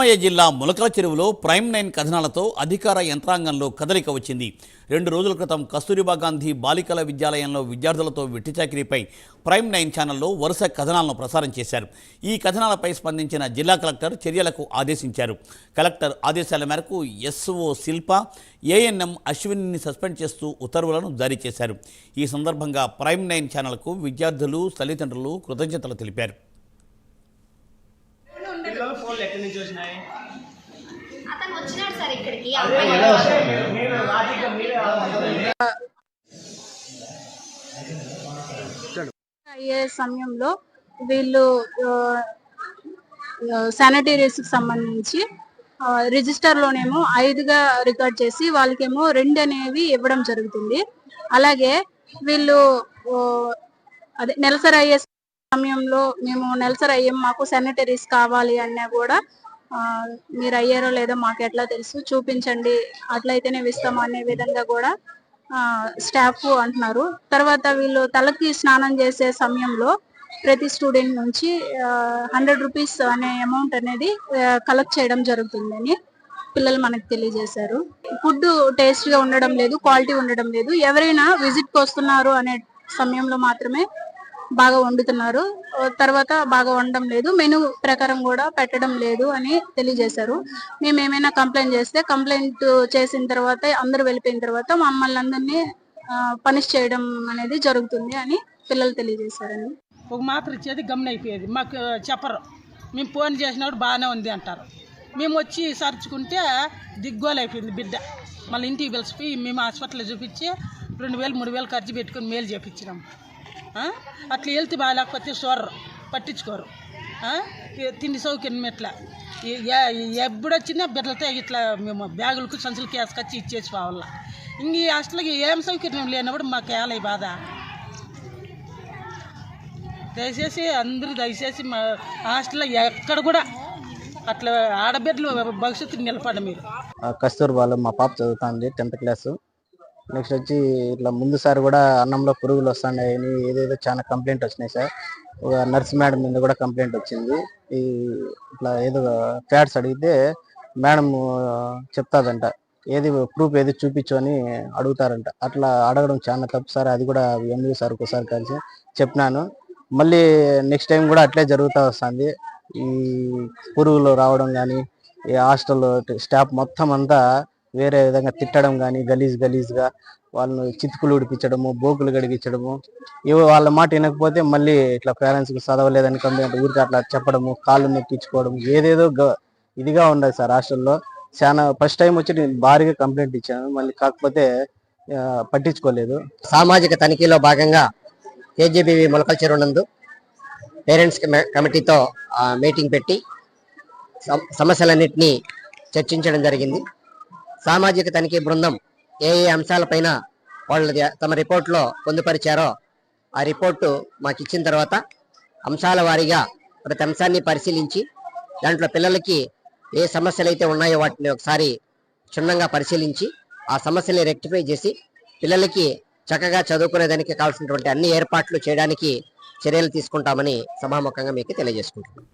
అన్నమయ్య జిల్లా ములకల చెరువులో ప్రైమ్ 9 కథనాలతో అధికార యంత్రాంగంలో కదలిక వచ్చింది. 2 రోజుల క్రితం కస్తూరిబా గాంధీ బాలికల విద్యాలయంలో విద్యార్థులతో వెట్టిచాకిరీపై ప్రైమ్ 9 ఛానల్లో వరుస కథనాలను ప్రసారం చేశారు. ఈ కథనాలపై స్పందించిన జిల్లా కలెక్టర్ చర్యలకు ఆదేశించారు. కలెక్టర్ ఆదేశాల మేరకు ఎస్ఓ శిల్ప, ఏఎన్ఎం అశ్విని సస్పెండ్ చేస్తూ ఉత్తర్వులను జారీ చేశారు. ఈ సందర్భంగా ప్రైమ్ 9 ఛానల్కు విద్యార్థులు, తల్లిదండ్రులు కృతజ్ఞతలు తెలిపారు. అయ్యే సమయంలో వీళ్ళు శానిటరీస్కి సంబంధించి రిజిస్టర్లోనేమో 5గా రికార్డ్ చేసి వాళ్ళకేమో 2 అనేవి ఇవ్వడం జరుగుతుంది. అలాగే వీళ్ళు అదే నెలసరి అయ్యే సమయంలో మేము నెలసరి అయ్యాం, మాకు శానిటరీస్ కావాలి అన్నా కూడా మీరు అయ్యారో లేదో మాకు ఎట్లా తెలుసు, చూపించండి, అట్లయితేనే ఇస్తాము అనే విధంగా కూడా స్టాఫ్ అంటున్నారు. తర్వాత వీళ్ళు తలకి స్నానం చేసే సమయంలో ప్రతి స్టూడెంట్ నుంచి 100 రూపీస్ అనే అమౌంట్ అనేది కలెక్ట్ చేయడం జరుగుతుందని పిల్లలు మనకు తెలియజేశారు. ఫుడ్ టేస్ట్గా ఉండడం లేదు, క్వాలిటీ ఉండడం లేదు. ఎవరైనా విజిట్కి వస్తున్నారు అనే సమయంలో మాత్రమే బాగా వండుతున్నారు, తర్వాత బాగా వండడం లేదు, మెనూ ప్రకారం కూడా పెట్టడం లేదు అని తెలియజేశారు. మేము ఏమైనా కంప్లైంట్ చేస్తే కంప్లైంట్ చేసిన తర్వాత అందరూ వెళ్ళిపోయిన తర్వాత మమ్మల్ని అందరినీ పనిష్ చేయడం అనేది జరుగుతుంది అని పిల్లలు తెలియజేశారండి. ఒక మాత్ర ఇచ్చేది గమనైపోయేది, మాకు చెప్పరు. మేము ఫోన్ చేసినప్పుడు బాగానే ఉంది అంటారు. మేము వచ్చి సర్చుకుంటే దిగ్గోలు అయిపోయింది బిడ్డ. మళ్ళీ ఇంటికి పిలిచిపోయి మేము హాస్పిటల్లో చూపించి 2000-3000 ఖర్చు పెట్టుకుని మేలు చేపించినాం. అట్లా వెళ్తే బాగాలేకపోతే చూడరు, పట్టించుకోరు. తిండి సౌకర్యం ఎట్లా ఎప్పుడొచ్చినా బిడ్డలతో ఇట్లా మేము బ్యాగులకు సంచులకి వేసుకొచ్చి ఇచ్చేసి పోవాల. ఇంక ఈ హాస్టల్కి ఏం సౌకర్యం లేనప్పుడు మాకు ఏలై బాధ. దయచేసి మా హాస్టల్లో ఎక్కడ కూడా అట్లా ఆడబిడ్డలు భవిష్యత్తు నిలబడ. మీరు కస్తూర్బాలో మా పాప చదువుతుంది 10th క్లాసు. నెక్స్ట్ వచ్చి ఇట్లా ముందుసారి కూడా అన్నంలో పురుగులు వస్తున్నాయని ఏదేదో చాలా కంప్లైంట్ వచ్చినాయి సార్. నర్స్ మేడం మీద కూడా కంప్లైంట్ వచ్చింది. ఇట్లా ఏదో ఫ్యాట్స్ అడిగితే మేడం చెప్తాదంట, ఏది ప్రూఫ్ ఏది చూపించు అని అడుగుతారంట. అట్లా అడగడం చాలా తప్పు సార్. అది కూడా ఎంఈ సార్ ఒకసారి కలిసి చెప్పినాను. మళ్ళీ నెక్స్ట్ టైం కూడా అట్లే జరుగుతూ వస్తుంది. ఈ పురుగులు రావడం కానీ, ఈ హాస్టల్ స్టాఫ్ మొత్తం అంతా వేరే విధంగా తిట్టడం కానీ, గలీజ్గా వాళ్ళని చితుకులు ఉడిపించడము, బోకులు గడిగించడము, ఇవి వాళ్ళ మాట వినకపోతే మళ్ళీ ఇట్లా పేరెంట్స్కి చదవలేదని కంప్లైంట్ ఊరికి అట్లా చెప్పడము, కాళ్ళు నొప్పించుకోవడం, ఏదేదో ఇదిగా ఉండదు సార్ హాస్టల్లో. చాలా ఫస్ట్ టైం వచ్చి నేను భారీగా కంప్లైంట్ ఇచ్చాను, మళ్ళీ కాకపోతే పట్టించుకోలేదు. సామాజిక తనిఖీలో భాగంగా కేజీబీవి ములకల చెరువు నందు పేరెంట్స్ కమిటీతో మీటింగ్ పెట్టి సమస్యలన్నింటినీ చర్చించడం జరిగింది. సామాజిక తనిఖీ బృందం ఏ అంశాలపైన వాళ్ళు తమ రిపోర్ట్లో పొందుపరిచారో ఆ రిపోర్టు మాకు ఇచ్చిన తర్వాత అంశాల వారీగా ప్రతి అంశాన్ని పరిశీలించి దాంట్లో పిల్లలకి ఏ సమస్యలు అయితే ఉన్నాయో వాటిని ఒకసారి క్షుణ్ణంగా పరిశీలించి ఆ సమస్యల్ని రెక్టిఫై చేసి పిల్లలకి చక్కగా చదువుకునేదానికి కావాల్సినటువంటి అన్ని ఏర్పాట్లు చేయడానికి చర్యలు తీసుకుంటామని సభాముఖంగా మీకు తెలియజేసుకుంటున్నాం.